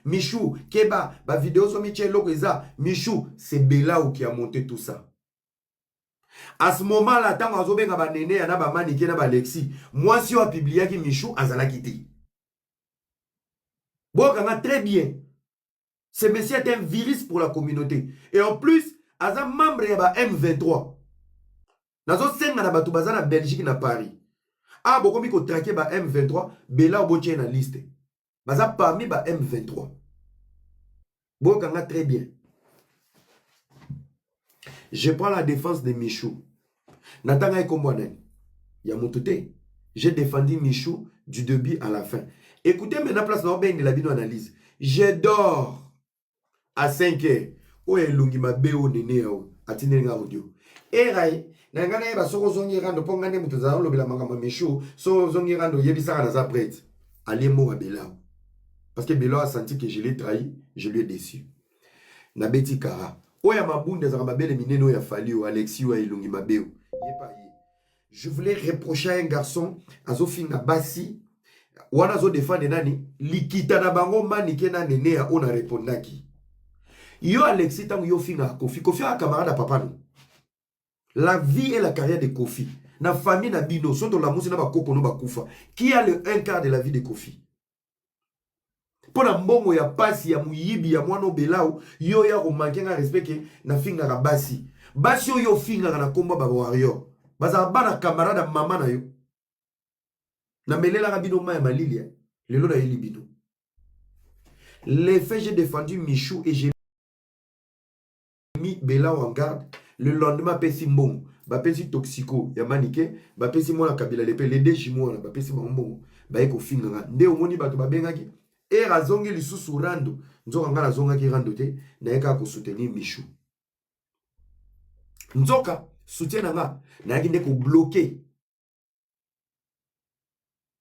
Michou, Keba, ba vidéo sur Michel Lokweza, Michou, c'est Belao qui a monté tout ça. À ce moment-là, tant que vous avez néné, na ba manike na ba Alexis, moi si on a publié que Michou azala quitté. Bon, très bien. Ce monsieur est un virus pour la communauté. Et en plus, aza membre de la M23. Nazo senga na batu baza na Belgique na Paris. Ah, bon, comme il faut traquer ba M23, Bela Oboche na liste. Baza parmi ba M23. Bon, très bien. Je prends la défense de Michou. Natanga Ekomboane. Yamotute. J'ai défendu Michou du début à la fin. Écoutez maintenant, place dans de la vidéo analyse. Je dors à 5 heures. Oye lungi ma beo nene yao. Atine nga audio. Erai. Nangana yeba soko zongi rando. Pongane mutuzaro lobela mangama Michou. So zongi rando yebisa na za prête. Allez mo Belao. Parce que Belao a senti que je l'ai trahi. Je lui ai déçu. Nabeti Kara. Oya mabunde za mabele mineno ya fali o Alexis wa ilungi mabeo. Yepa ye. Je voulais reprocher à un garçon azofinga basi wana zo défendre nani likita na bango manike na nene ya ona répondaki. Yo Alexis tangu yo finga Kofi. Kofi a camarade à papa no. La vie et la carrière de Kofi. Na famille na bino soto la musi na ba koko no ba kufa. Qui a le un quart de la vie de Kofi? Pona mbongo ya pasi ya muyibi ya mwana Belao yo ya ko manke nga respect na finga ka basi. Basi yo finga na komba ba warrior. Baza bana camarade mama na yo. Na melela rabino ma ya malilia. Lelo na yeli bino. Les faits, j'ai défendu Michou et j'ai mis Belao en garde. Le lendemain, pesi mbongo. Ba pesi toxico ya manike. Ba pesi mwana kabila lepe. Les deux jimouana. Ba pesi mbongo. Ba eko finga nga. Nde omoni bato ba bengaki. E razongi lisusu rando. Nzoka nga razonga ki rando te. Na eka ko soutenir Michou. Nzoka. Soutien nga. Na yaki ndeko bloqué.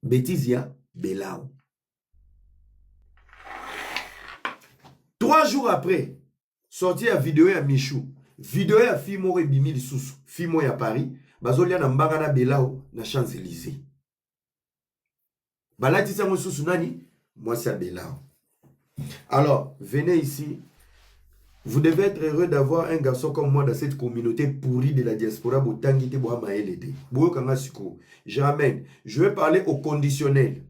Bêtise ya Belao. 3 jours après, sorti la vidéo à Michou. Vidéo à Fimo et Bimi Lisusu. Fimo à Paris. Bazolia na mbanga na Belao na Champs-Élysées. Balati sa mo susu nani? Moi c'est Belao. Alors, venez ici. Vous devez être heureux d'avoir un garçon comme moi dans cette communauté pourrie de la diaspora. Je ramène. Je vais parler au conditionnel.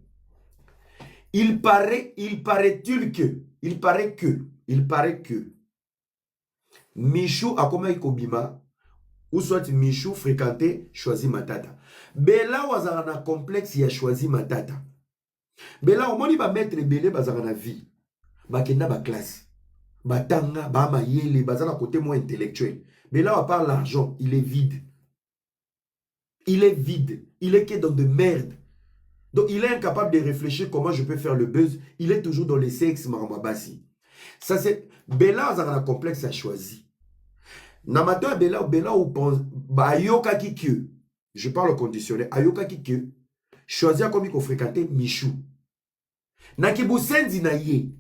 Il paraît que Michou a comme Kobima ou soit Michou fréquenté choisi Matata. Bela wazana complexe il a choisi Matata. Bela au moni ba mettre belé bazana vie. Ba kenda ba classe. Batanga ba mayele bazana côté moins intellectuel. Bela à part l'argent, il est vide. Il est vide. Il est que dans de merde. Donc il est incapable de réfléchir comment je peux faire le buzz. Il est toujours dans les sexes marambabasi. Ça c'est Bela a un complexe à choisir. Namato Bela ou pense Ayoka Kikyo. Je parle au conditionnel. Ayoka Kikyo. Choisir comme il faut fréquenter Michou. Nakibu Sendi na ye.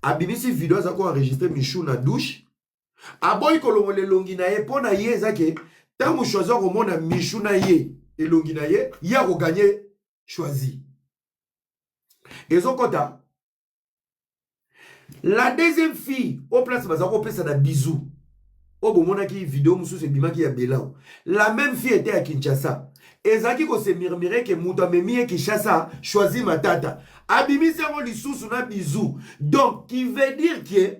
Abimisi vidéo za ko enregistrer Michou na douche. Aboy kolongo le longi na ye po na ye zake. Tant choisir au monde Michou na ye et longi na ye, ya ko gagner choisi. Et son quota. La deuxième fille, au place bazako pesa na bisou. Au bon qui vidéo musu se bima qui ya Belao. La même fille était à Kinshasa. Et zaki ko se murmurer que muta memi Kinshasa choisi Matata. Abimi se li susu na bisou. Donc qui veut dire que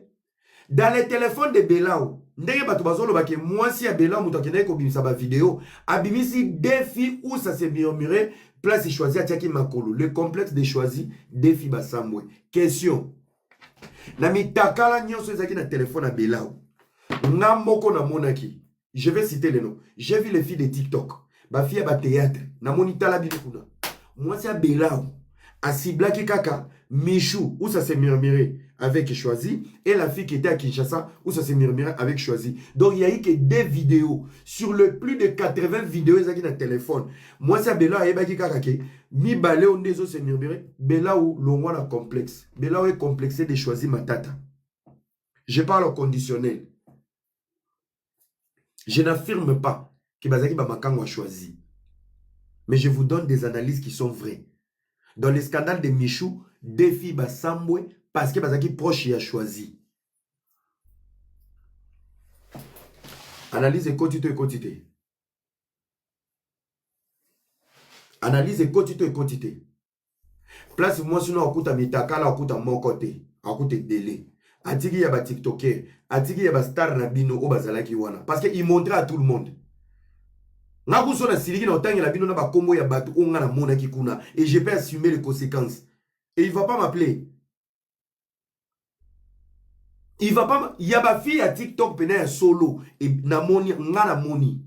dans les téléphones de Belao, ndenge bato bazolo ba ke moi si ya Belao muta kene ko bimisa ba vidéo, abimi si deux filles où ça se murmurer place choisi atiaki makolo. Le complexe de choisi deux filles basambwe. Question. Nami takala nyonso ezaki na téléphone à Belao. Namoko na monaki. Je vais citer les noms. J'ai vu les filles de TikTok. Ba fille ba théâtre. Na monita la bilukuna. Moi c'est à Belao. A Siblaki Kaka, Michou, où ça s'est murmuré avec Choisi, et la fille qui était à Kinshasa, où ça s'est murmuré avec Choisi. Donc il y a eu que des vidéos. Sur le plus de 80 vidéos, ils ont dans le téléphone. Moi c'est à Belao, et Baki Kaka, mi balé on des autres s'est murmuré. Belao, l'on a complexe. Belao est complexé de Choisi Matata. Je parle au conditionnel. Je n'affirme pas que Bazaki Bamakango a choisi. Mais je vous donne des analyses qui sont vraies. Dans le scandale de Michou, deux filles Basambwe parce que bazaki proche a choisi. Analyse quotité et quantité. Analyse quotité et quantité. Place moi sinon akuta mitakala akuta mon côté, akuta délai. Atiki ya ba TikToker, atiki ya ba star na bino o bazalaki wana parce que il montrait à tout le monde. Nga kuso na siliki na otangi la bino na ba kombo ya batu onga na mona kikuna et je peux assumer les conséquences. Et il va pas m'appeler. Il va pas il y a ba fille à TikTok pena ya solo et na moni nga na moni.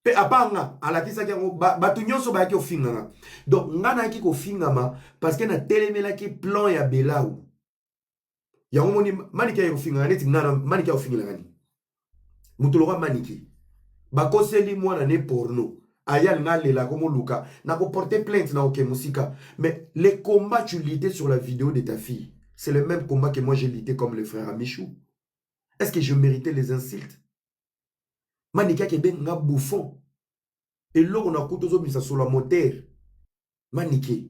Pe apanga alakisa ki batu nyonso ba ki ofinga nga. Donc nga na ki ko finga ma parce que na telemela ki plan ya Belau. Ya moni maniki ya ofinga neti nga maniki ya ofinga ngani. Mutoloka maniki. Bakoseli mwana ne porno. Ayal nga lela comme Luka. Na ko porter plainte na ok musika. Mais les combats tu luttais sur la vidéo de ta fille. C'est le même combat que moi j'ai lutté comme le frère Amichou. Est-ce que je méritais les insultes? Manika ke ben nga bouffon. Et là on a couteau misa sur la moteur. Manike.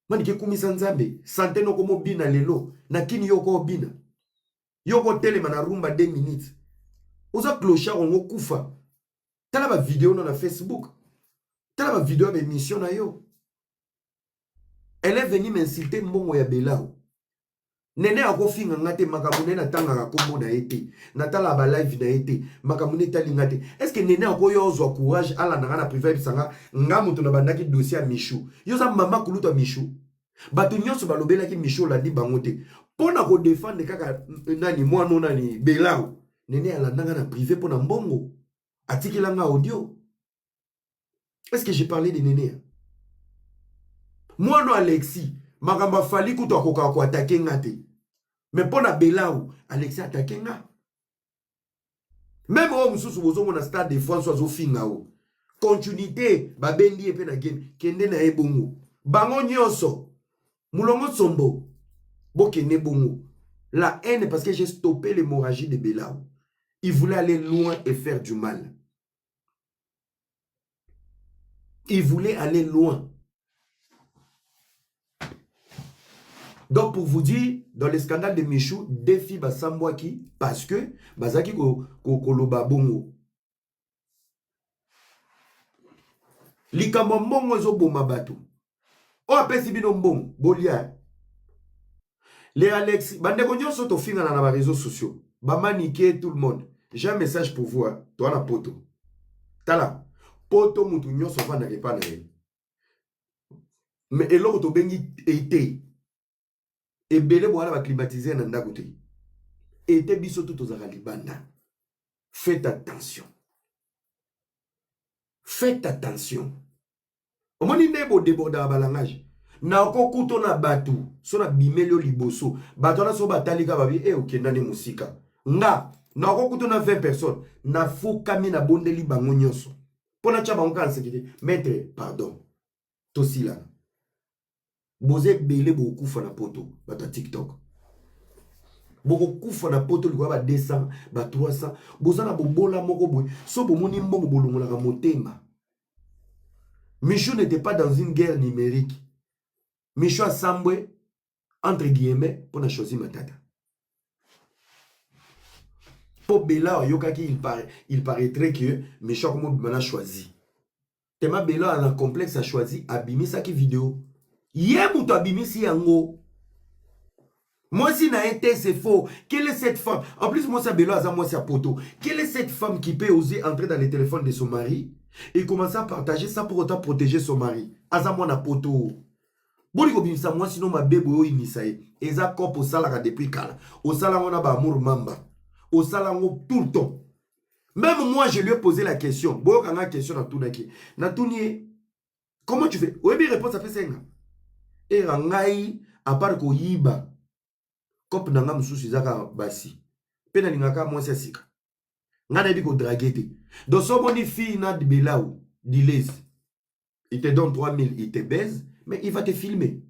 Manike kumisa nzambe. Santé no komo bina lelo. Na kini yoko bina. Yoko tele mana rumba 2 minutes. Oza clochard on kufa. Tala ba vidéo na Facebook. Tala ba vidéo ba émission na yo. Elle est venue m'insulter mbongo ya Belau. Nene akofinga ngate makamune na tanga ka kombo na ete. Natala ba live na ete. Makamune tali ngate. Est-ce que nene akoyo zo courage ala na na privé bisanga nga mutu na bandaki dossier à Michou. Yo za mama kuluta Michou. Batu nyonso balobela ki Michou la di bangote. Pona ko défendre kaka nani mwana nani Belau. Nene ala nanga na privé pona mbongo. Atiki langa audio. Est-ce que j'ai parlé de Néné? Moi non Alexis, magamba fali kuto akoka ko attaquer ngate. Mais pour na Belau, Alexis attaquer nga. Même au mususu bozo na stade de France ozo finga o. Continuité ba bendi epe na game kende na ebongo. Bango nyonso. Mulongo sombo. Bokene bongo. La haine parce que j'ai stoppé l'hémorragie de Belau. Il voulait aller loin et faire du mal. Il voulait aller loin. Donc pour vous dire, dans le scandale de Michou, défi Basambwaki parce que Bazaki koloba bongo. Likambo mbongo zo boma bato. O apesi bino mbongo, bolia. Les Alex, bande nyonso to finga na ba réseaux sociaux. Ba maniquer tout le monde. J'ai un message pour vous, toi na poto. Tala, poto mutu nyonso va na repa na ye. Mais eloko to bengi été. Et belé boala va climatiser na ndako te. Été biso tout aux libanda. Faites attention. Faites attention. Omoni nebo déborda balangage. Na oko kuto na batu, so na bimelio liboso. Batu na so batalika babi okendane musika. Nga na oko kuto na 20 personnes, na fukami na bondeli bango nyonso. Pona tcha bango kan sécurité. Maître, pardon. Tosila. Boze belé beaucoup fa na poto, bata TikTok. Beaucoup fa na poto likwa ba 200, ba 300. Boza na bobola moko boy. So bomoni mbongo bolongola ka motema. Michou n'était pas dans une guerre numérique. Michou a sambwe entre guillemets pour na choisir matata. Pour Bela yokaki il paraîtrait que Michou comme a choisi. Tema Bela a un complexe a choisi abimi sa ki vidéo. Hier, vous avez mis ici en haut. Moi, si n'a été, c'est faux. Quelle est cette femme? En plus, moi, c'est Béloise, moi, c'est Poto. Quelle est cette femme qui peut oser entrer dans le téléphone de son mari et commencer à partager ça pour autant protéger son mari? Azamoi na Poto. Boli ko bimisa moi sinon ma bébé o imisaye. Eza cop au salaire depuis kala. Au salaire on a ba amour mamba. Au salaire tout le temps. Même moi, je lui ai posé la question. Boyo kanga question na tunaki. Na tunie. Comment tu fais? Oyebi réponse ça fait 5 ans. Et rangai à part ko yiba kop nanga mususu zaka basi pena lingaka moi c'est sika ngana bi ko draguer. Donc so boni fille na de Belau dilez il te donne 3000 il te baise mais il va te filmer.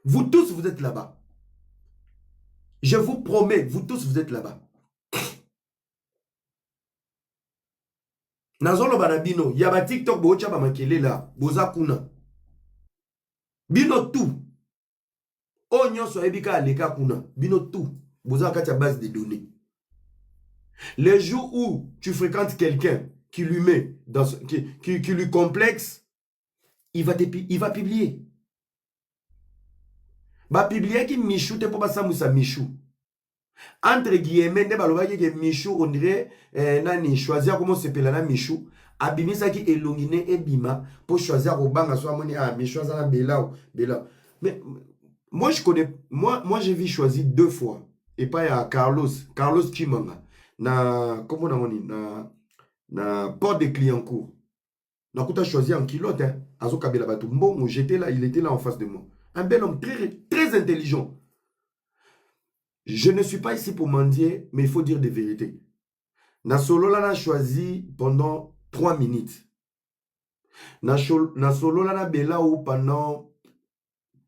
Vous tous vous êtes là-bas. Je vous promets, vous tous vous êtes là-bas. Nazolo banabino ya ba TikTok bo cha ba makele la boza kuna. Bino tout. Oh nyonso ebika aleka kuna. Bino tout. Vous avez la base de données. Les jours où tu fréquentes quelqu'un qui lui met dans qui lui complexe, il va publier. Va publier qui Michou te pas ça moussa Michou. Entre guillemets, ne balobaki que Michou on dirait nani choisir comment se pela na Michou. Abimisa qui elongine ebima pour choisir au banga soit moni ah Michou ça na belao. Mais moi je connais moi j'ai vu choisir 2 fois et pas à Carlos Chimanga na comment on dit na port de Clignancourt. Na kuta choisir en kilote hein. Azo kabela batu mbongo j'étais là, il était là en face de moi. Un bel homme très intelligent. Je ne suis pas ici pour mendier, mais il faut dire des vérités. Na solo là, na choisi pendant 3 minutes. Na solo là, na bela ou pendant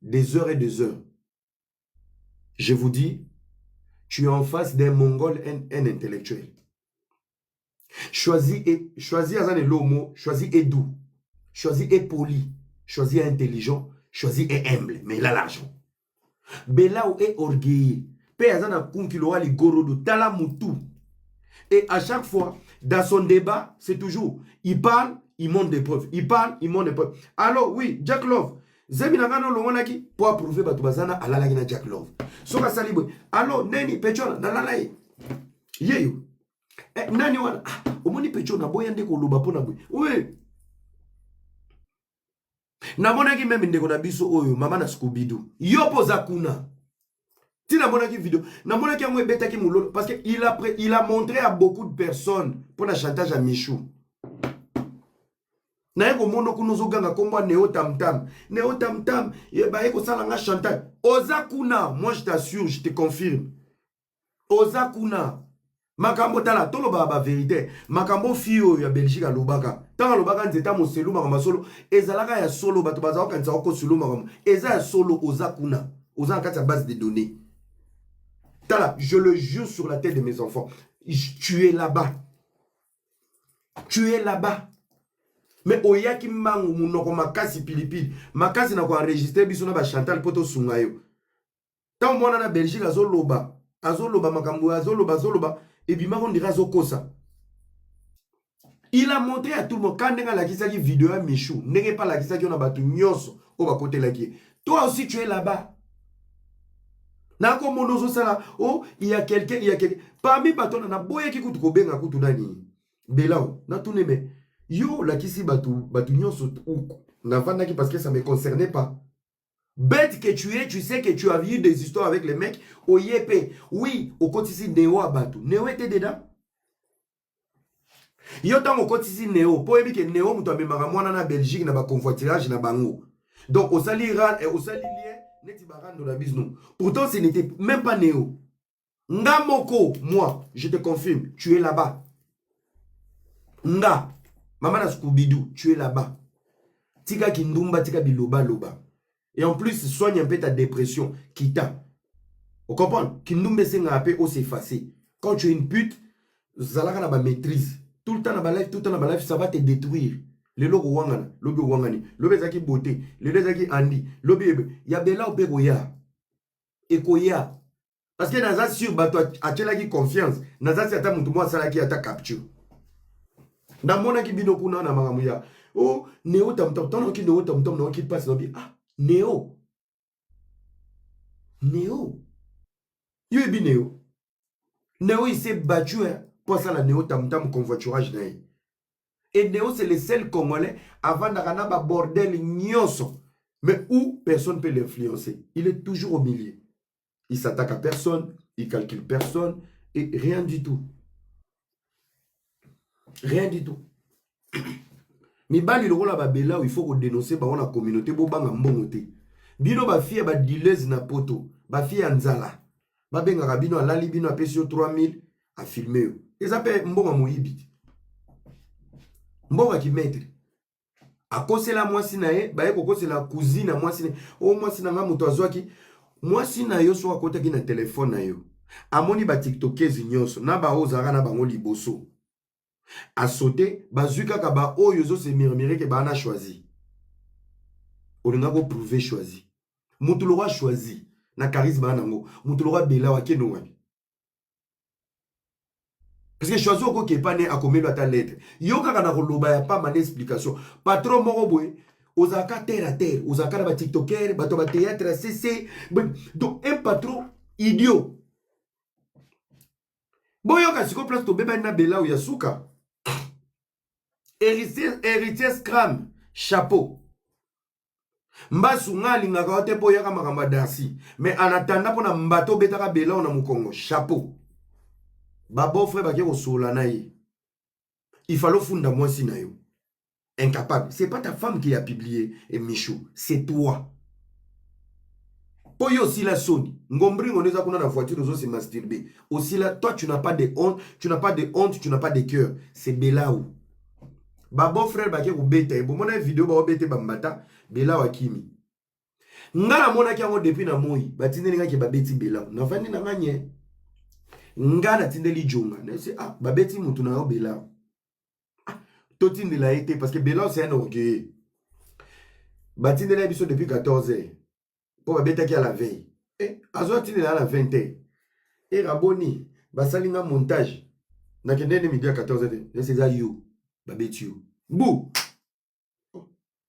des heures et des heures. Je vous dis, tu es en face d'un Mongol, un intellectuel. Choisis Azan et Lomo, choisis et doux, choisis et poli, choisis intelligent, choisis et humble, mais il a l'argent. Bela ou est orgueilleux. Et à chaque fois, dans son débat, c'est toujours, il parle, il montre des preuves. Il parle, il montre des preuves. Alors, oui, Jack Love. Zeminagano Lomonaki, pour approuver Batubazana, à la lagina Jack Love. Soka Salibwe. Alors, Neni Pechona, Nalalaye. Yeyo. Nani wana, omoni Pechona, boyande ko loba pona boy. Oui. Namonaki même ndeko na biso oyo, mama na Scooby-Doo. Yopo Zakuna. Si na monaki vidéo, na monaki yango ebetaki mulolo parce que il a montré à beaucoup de personnes pour la chantage à Michou. Na yeko mono kunozo ganga komba Neo Tam Tam. Neo Tam Tam, ba yeko sala nga chantage. Ozakuna, moi je t'assure, je te confirme. Ozakuna. Makambo tala tolo ba vérité. Makambo fio ya Belgique a lobaka. Tanga lobaka nzeta mo selu makamba solo. Ezalaka ya solo bato bazao kanza ko solo makamba. Eza ya solo Ozakuna. Ozaka ta base de données. Tala, je le jure sur la tête de mes enfants. Tu es là-bas. Tu es là-bas. Mais oyaki mangu munoko makasi pilipili. Makasi na ko enregistrer biso na ba Chantal poto sungayo. Tant mona na Belgique azoloba makambo azoloba et bima on dira zokosa. Il a montré à tout le monde quand ndenga la kisaki vidéo à Michou, n'est pas la kisaki on a batu nyonso o ba côté la qui. Toi aussi tu es là-bas. Nako monozo sala oh il y a quelqu'un parmi baton na boye ki kutu ko benga kutu nani belao na tout neme yo la kisi batu nyonso na vanda ki parce que ça me concernait pas. Bête que tu es, tu sais que tu as vu des histoires avec les mecs au Yépé. Oui, au quotidien Néo à Batou. Néo était dedans. Yo tant au quotidien Néo, pour éviter que Néo mouta memara mwana na Belgique na ba convoiturage na bango. Donc au sali lien neti barando na bisno. Pourtant ce n'était même pas Néo. Nga moko, moi, je te confirme, tu es là-bas. Nga, maman na Scooby-Doo, tu es là-bas. Tika kindumba, tika biloba loba. Et en plus, soigne un peu ta dépression. Kita. Vous comprenez? Kindumbe senga ape o s'effacer. Quand tu es une pute, zalaka na ba maîtrise. Tout le temps na ba life, ça va te détruire. Le logo wangana, lobi wangani, lobi zaki beauté, lobi zaki andi, lobi ya bela ope goya. E koya. Parce que naza sur bato achela ki confiance, naza si ata mutu mwa sala ki ata capture. Na mona ki bino kuna na mangamuya. Oh, Neo Tam Tam, ton ki Neo Tam Tam, non qui passe dans ah, Neo. Yo ebi Neo. Neo il s'est battu hein, pour ça la Neo Tam Tam convoiturage naï. Et Neo c'est le seul Congolais avant d'arriver bordel nyonso. Mais où personne ne peut l'influencer. Il est toujours au milieu. Il s'attaque à personne, il calcule personne et rien du tout. Rien du tout. Mais bali le rôle à Babela où il faut dénoncer par la communauté bo banga mbongote. Bino ba fille ba dileuse na poto, ba fille anzala. Ba benga rabino alali bino apesio 3000 a filmer. Et ça peut mbonga moyibi. Mbonga ki maître. A kose la mwasi na ye, ba ye koko c'est la cousine à mwasi. O mwasi na nga moto azwaki. Mwasi na yo so akota ki na téléphone na yo. Amoni ba TikTokers nyonso na ba ozara na bango liboso. A sauter, bazuka kaba oyo se murmurer que ba na choisi. On a prouvé choisi. Moutouloa choisi. na charisme nango mutulora bela wa keno wapi. Parce que choisir ko ke pas né a commettre ta lettre. Yo kaka na koloba ya pas mané explication. Patron moko boy ozaka terre à terre, ozaka ba tiktoker, bato ba théâtre CC. Donc un patron idiot. Boyo ka siko place to beba na bela ou yasuka. Héritier scram, chapeau. Mbasu nga lingaka ote po yaka makamba dansi. Mais en attendant pour na mbato betaka bela on a mukongo, chapeau. Babo frère baki kosola na ye. Il fallait funda moi si na yo. Incapable. C'est pas ta femme qui a publié et Michou, c'est toi. Poyo aussi la Sony. Ngombri on est à la voiture aux autres c'est masturbé. Aussi là toi tu n'as pas de honte, tu n'as pas de honte, tu n'as pas de cœur. C'est Belaou. Babo frère baki ko beta. Bon mon vidéo ba beta bambata Belaou akimi. Ngala mona ki ngo depuis na moi. Batinde nga ki babeti Belaou. Na fandi na nganye. Ngala tindeli jonga. Na c'est ah babeti mutu na yo Belaou. Totine l'a été parce que Belaou c'est un orgueil. Batine l'a biso depuis 14 heures. Pour bêta qui à la veille. Et Azotine là à la 20 heures. Et Raboni, basalinga montage. Na kende midi à 14 heures. C'est ça you. Babeti you. Bou.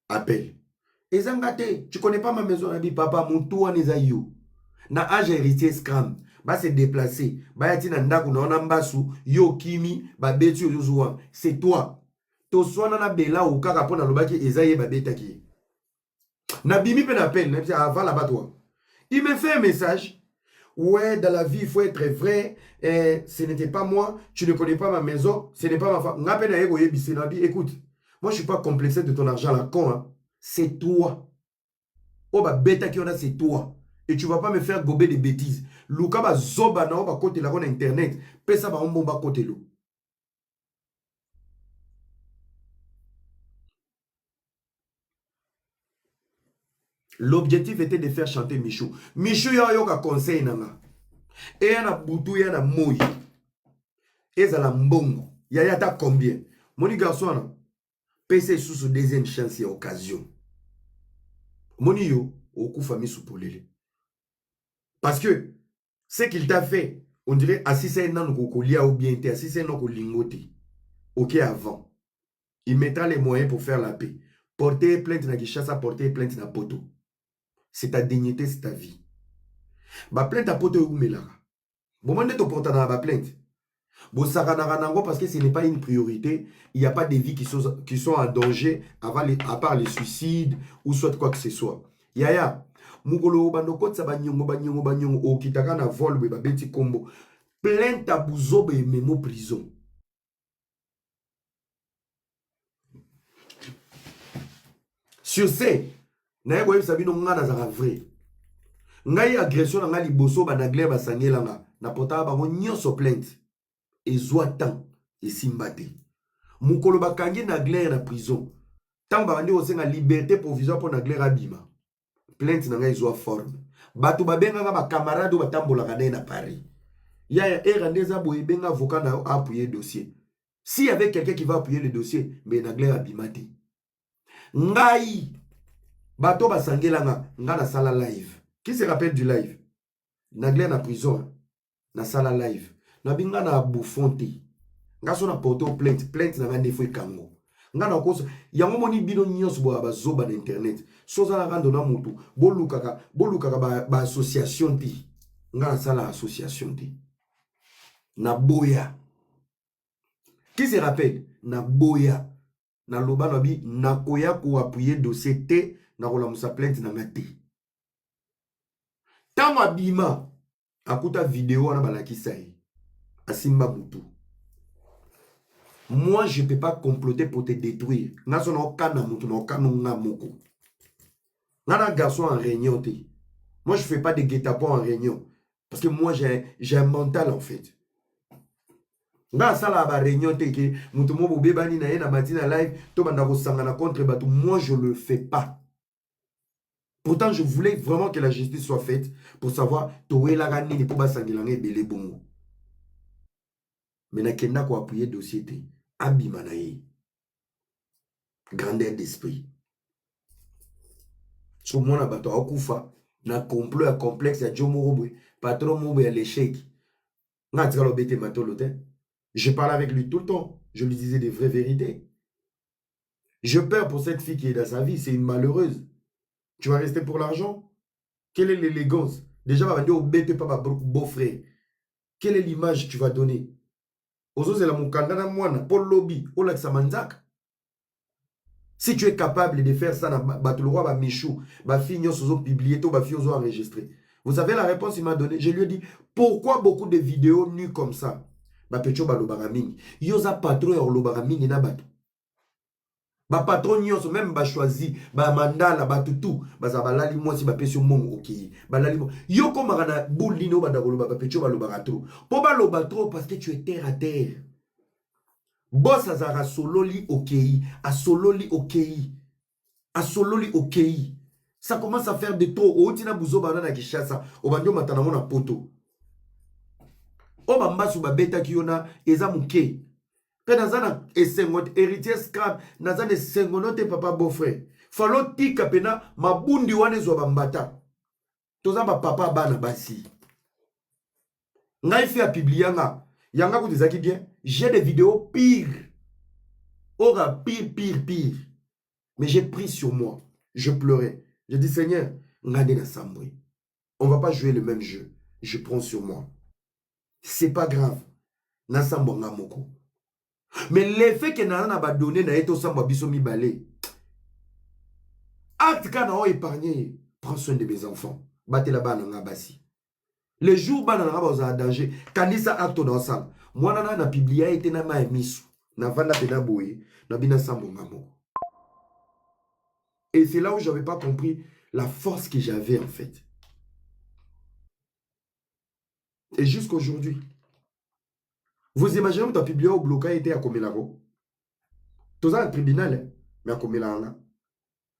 Appel. Et Zangate, tu connais pas ma maison, Abi papa, mon tour en you. Na âge héritier scram. Ba se déplacer. Ba yati na ndaku na onambasu. Yo kimi. Babeti you. C'est toi. To soana na bela ou kaka pona lobaki ezaye babeta ki. Na bimi pe na peine, avant là-bas toi. Il me fait un message. Ouais, dans la vie, il faut être vrai. Ce n'était pas moi. Tu ne connais pas ma maison. Ce n'est pas ma femme. Écoute, moi je suis pas complexé de ton argent là, con. Hein. C'est toi. Oh bah bêta qui on a, c'est toi. Et tu vas pas me faire gober des bêtises. Luka ba zoba na ba côté là on internet. Pesa ba on bomba côté l'eau. L'objectif était de faire chanter Michou. Michou y'a un conseil nanga. Et y'a un boutou, y'a un moui. Et y'a un mbongo. Y'a ta combien? Mon garçon, PC sous deuxième chance et occasion. Moni yo, oku famille sous polele. Parce que ce qu'il t'a fait, on dirait assis c'est un an kolia ou bien t'es assis c'est un an lingoté. Ok avant. Il mettra les moyens pour faire la paix. Porter plainte na Kishasa, porter plainte na poto. C'est ta dignité, c'est ta vie. Ba plainte à poto ou melara. Bon, moi, ne porte dans la plainte. Bon, ça parce que ce n'est pas une priorité. Il n'y a pas de vies qui sont en danger à part les suicides ou soit quoi que ce soit. Yaya, Mugolo, Bandoko, Sabanyongo, Banyongo, Banyongo, O Kitakana, vol, Beti Combo. Plainte à Bouzobe et Memo prison. Sur ce, naye boye sabino ngana za vrai. Ngai agression na ngali boso ba nagle ba sangela nga na pota ba nyoso plainte. Ezwa temps et simbate. Mukolo bakangi nagle na prison. Tant ba bandi osenga liberté provisoire pour nagle abima. Plainte na ngai ezwa forme. Batu babenga nga ba camarade ba tambola kana na Paris. Ya erandeza boye benga avocat na appuyer dossier. S'il y avait quelqu'un qui va appuyer le dossier, mais nagle abimate. Ngai bato basangela nga na sala live. Qui se rappelle du live? Nagle na prison na sala live. Na binga na boufonte. Nga so na porte plainte na nga defo kango. Nga na koso yango moni bino nyos bo ba zoba na internet. Soza na rando na mutu bolukaka ba association ti. Nga na sala association ti. Na boya. Qui se rappelle? Na boya. Na loba na bi na koya ko appuyer dossier T na kola musa plainte na ngati. Tama bima akuta vidéo na balakisa yi. Asimba mutu. Moi je peux pas comploter pour te détruire. Nga so na okana mutu na okano nga moko. Nga na garçon en réunion te. Moi je fais pas de guet-apens en réunion parce que moi j'ai un mental en fait. Nga sala ba réunion te ke mutu mo bobebani na ye na matina live to banda ko sangana contre batu. Moi je le fais pas. Pourtant je voulais vraiment que la justice soit faite pour savoir to la gani ni pour basangilanga ebele bongo. Mais na kenda ko appuyer dossier te abima na ye. Grandeur d'esprit. So mona bato akufa na complot ya complexe ya Joe Morobwe, patron Morobwe à l'échec. Je parlais avec lui tout le temps. Je lui disais des vraies vérités. Je perds pour cette fille qui est dans sa vie. C'est une malheureuse. Tu vas rester pour l'argent? Quelle est l'élégance? Déjà, on va dire, bête pas ma beau-frère. Quelle est l'image que tu vas donner? Si tu es capable de faire ça, Michou, ma fille ont publié, ma fille ont enregistré. Vous savez la réponse qu'il m'a donnée? Je lui ai dit, pourquoi beaucoup de vidéos nues comme ça? Ba pecho ba lobaraming. Yoza patron ya lobaraming na bato. Ba patron nyonso même ba choisi, ba mandala ba tutu, ba za balali mwasi ba pesio mongo okei. Balali mo. Yo komaka na bulino ba dakolo ba pecho ba lobaratro. Po ba lobatro parce que tu es terre à terre. Boss azara sololi okei, a sololi okei. A sololi okei. Ça commence à faire de trop. Otina buzo banana kishasa, obandio matana mona poto. O bambasu babeta kiona eza muke. Pe nazana esengote héritier scrap nazana esengote papa beau-frère. Falo tika pena mabundi wane zwa bambata. Toza ba papa bana basi. Ngai fait a publianga. Yanga kutizaki bien. J'ai des vidéos pires. Ora pire. Mais j'ai pris sur moi. Je pleurais. Je dis Seigneur, ngade na sambwe. On va pas jouer le même jeu. Je prends sur moi. C'est pas grave. Nasambo ngamoko. Mais l'effet que nana ba donné na eto samba biso mi balé. Acte kana o épargné. Prends soin de mes enfants. Bate la bana ngabasi. Le jour bana ngaba oza danger. Kanisa acte dans ça. Moi nana na publié été na ma misu. Na vanda pena boye. Na bina sambo ngamoko. Et c'est là où j'avais pas compris la force que j'avais en fait. Et jusqu'aujourd'hui. Vous imaginez que tu as publié au bloc était à Komelaro? Tu as un tribunal, mais à Komelaro.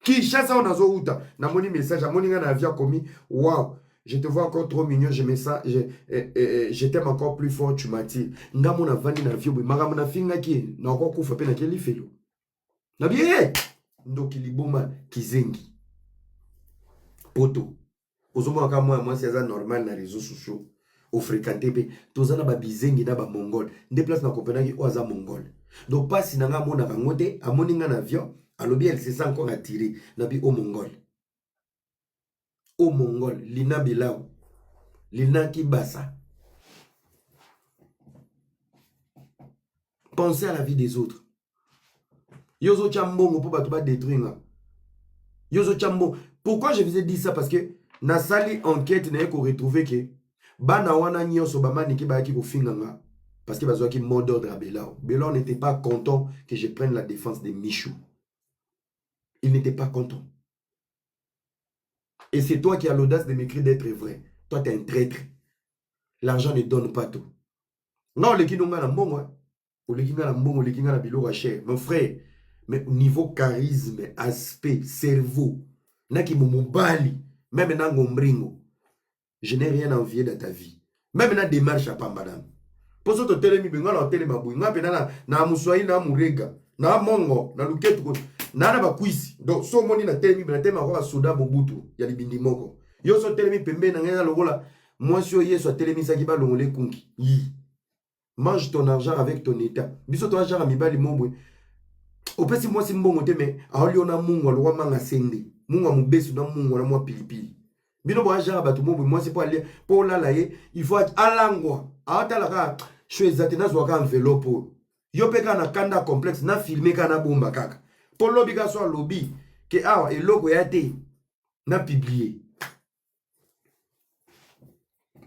Qui chasse en azouta? Na moni message, à moni na via commis. Waouh, je te vois encore trop mignon, je je t'aime encore plus fort, tu m'attires. Nga mona vani na vio, maga mona finga ki, na encore koufa pe na keli felo. Na bien, ndo kiliboma kizengi. Poto. Ozoma ka moi c'est ça normal na réseaux sociaux. Au fréquenté pe tozana ba bizengi na ba mongol nde place na Copenhague o aza mongol donc pas sinanga mona kangote amoninga na avion alobi elle se sent encore attiré na bi au mongol lina bilao lina kibasa. Pensez à la vie des autres. Yozo chambongo pour ba détruire. Yozo chambo. Pourquoi je vous ai dit ça? Parce que na sali enquête na ko retrouver que bana wana nyonso bamani ki ba ki ko finganga parce que bazo ki mot d'ordre à Belao. Belao n'était pas content que je prenne la défense de Michou. Il n'était pas content. Et c'est toi qui as l'audace de m'écrire d'être vrai. Toi tu es un traître. L'argent ne donne pas tout. Non, le kinonga na mbongo. O le kinga na mbongo, le kinga na biloko cher. Mon frère, mais au niveau charisme, aspect, cerveau, naki momobali, même na ngombringo. Je n'ai rien à envier dans ta vie. Même dans démarche à pas madame. Pour ça, tu télémi, tu as télémi, tu as na muswai, na murega, na mongo, na luketu, na ba kuisi. Donc, so moni na télémi, na télémi, na soda mobutu, ya libindi moko. Yo so télémi, pembe, na ngena logola, moi si yo so télémi, sa kiba longole kunki. Yi. Mange ton argent avec ton état. Biso to argent mi bali mombwe. Opesi moi si mbongo te me, a oli ona mungo, lo manga sende. Mungo mubesu na mungo na moi pilipili. Bino bo ajara batu mo moi c'est pour aller pour la il faut alangwa atalaka choisir tena zo ka enveloppe yo peka na kanda complexe na filmer kana bomba kaka pour lobby ka so lobby que awa et logo ya te na publier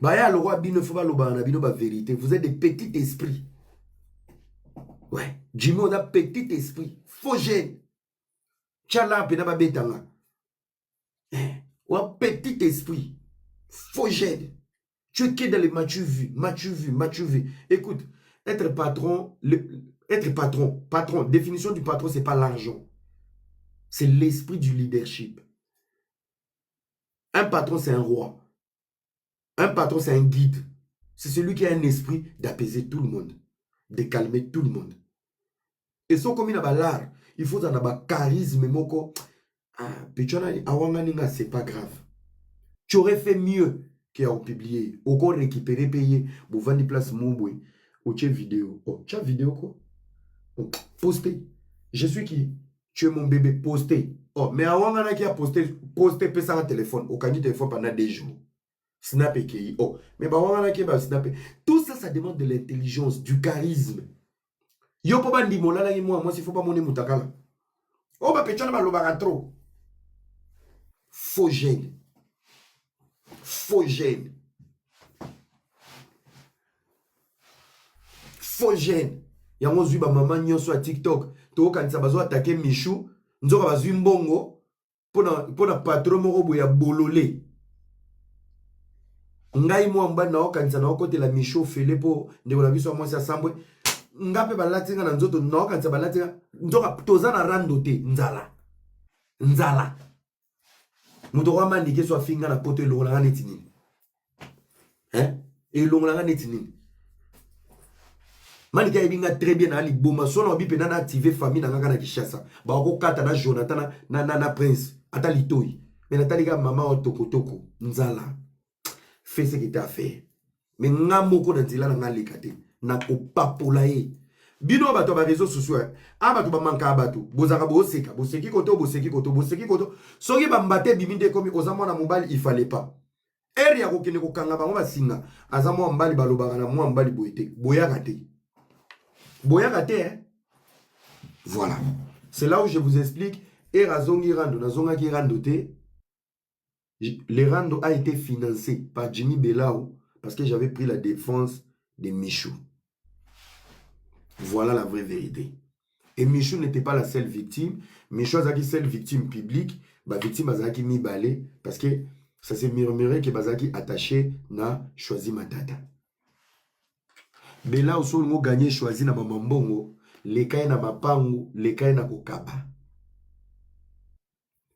ba ya le roi bino faut ba loba na bino ba vérité. Vous êtes des petits esprits. Ouais, Jimmy on a petit esprit faux gène chala pena ba betanga. Ou un petit esprit. Faux gène. Tu es que dans les matchs vus. Écoute, être patron, patron, définition du patron, c'est pas l'argent. C'est l'esprit du leadership. Un patron, c'est un roi. Un patron, c'est un guide. C'est celui qui a un esprit d'apaiser tout le monde, de calmer tout le monde. Et ça, comme il a l'art, il faut un charisme, moko. Ah, c'est pas grave. Tu aurais fait mieux qu'à en publier. Encore récupérer, payer. Pour vendre des places, mouboué. Ou tu as vidéo. Oh, tu as vidéo quoi? Oh, poster. Je suis qui? Tu es mon bébé, poster. Oh, mais avant, on a qui a posté, peut ça un téléphone. Au candidat téléphone pendant des jours. Snap et qui. Oh, mais bah, on a qui va snapper. Tout ça, ça demande de l'intelligence, du charisme. Yo, pas dire, moi, s'il faut pas mon moutakala. Oh, bah, pétiole, bah, l'obara trop. Faux gêne. Faux gêne. Faux gêne. Yango zui ba maman nyonso à TikTok. To kanisa bazo attaquer Michou. Nzoka bazui mbongo. Pona patron moko boya bololé. Ngai mo amba na okanisa na okote la Michou fele po ndeko na biso mwasi asambwe. Ngape balatinga na nzoto na okanisa balatinga. Nzoka toza na rando te nzala. Nzala. Muto kwa mandike so afinga na poto elongolanga neti nini. Elongolanga neti nini. Manika ebinga très bien na liboma sona obi pena na activer famille na ngaka na Kishasa ba ko kata na Jonathan na prince ata litoi mais natalika mama o tokotoko nzala fais ce que tu as fait mais ngamoko na nzila na ngalika te na ko papola ye bino bato ba réseaux sociaux bato ba manka bato bozaka boseka boseki koto soki ba mbate biminde komi ozamo na mobile il fallait pas eri ya kokene kokanga bango basinga azamo mbali balobaka na mwa mbali boyete boyaka te. Voilà. C'est là où je vous explique. Et Razongi Rando, Nazonga Rando Te. Le Rando a été financé par Jimmy Belao parce que j'avais pris la défense de Michou. Voilà la vraie vérité. Et Michou n'était pas la seule victime. Michou a été seule victime publique. La victime a été mis balai parce que ça s'est murmuré que Bazaki attaché n'a choisi Matata. Bela oso ngo gagné choisi na mamambongo lekai na mapangu lekai na kokaba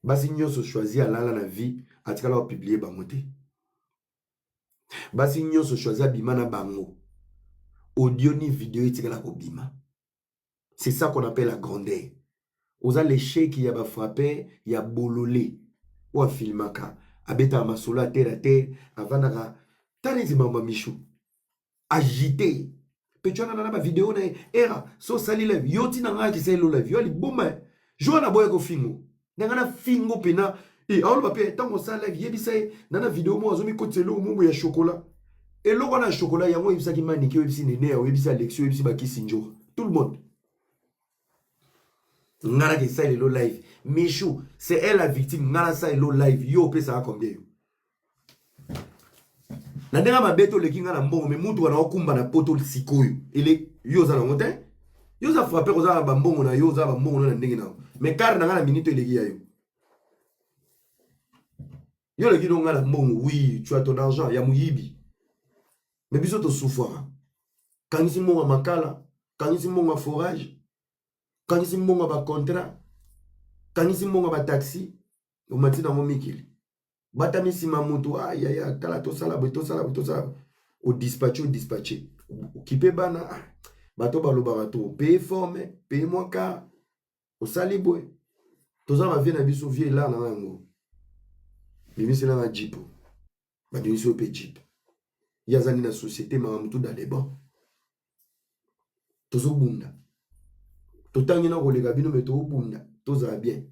basi nyoso choisi alala na vie atikala wa publier bango te basi nyoso choisi abima na bango audio ni vidéo etikala ko bima. C'est ça qu'on appelle la grandeur. Oza l'échec ya ba frappé ya bololé ou filmaka abeta masolo à terre avanaka tanezi mama Michou agité. Petuana na ba vidéo na era so sali live yoti na nga ki sali live yo li boma jo na boya ko fingo na fingo pena aolo ba pe tango sali live yebisa na vidéo mo azomi kotelo mo ya chocolat et loko na chocolat yango yebisa ki maniki yebisi nene ya yebisa Alexio yebisi ba kisinjo tout le monde ngana ki sali lo live Michou c'est elle la victime ngana sali lo live yo pe ça combien yo na ndenga mabeto lekinga na mbongo me mutu wana okumba na poto sikoyo ele yoza na ngote yoza frapper oza ba mbongo na yoza ba mbongo na ndenge na me kar na ngana minute eleki yayo yo leki no ngana mbongo oui tu as ton argent ya muyibi mais biso to souffra kangisi mbongo makala kangisi mbongo forage kangisi mbongo ba contrat kangisi mbongo ba taxi o matina mo mikili batami sima mutu ya kala to sala au dispatché okipe bana bato balobaka to paye forme paye moi car au sali boy toza ba vie na biso vie là na yango bimisi na jipo ba bimisi pe jip yazani na société ma mutu dans les bancs tozo bunda totangi na kolega bino me to bunda toza bien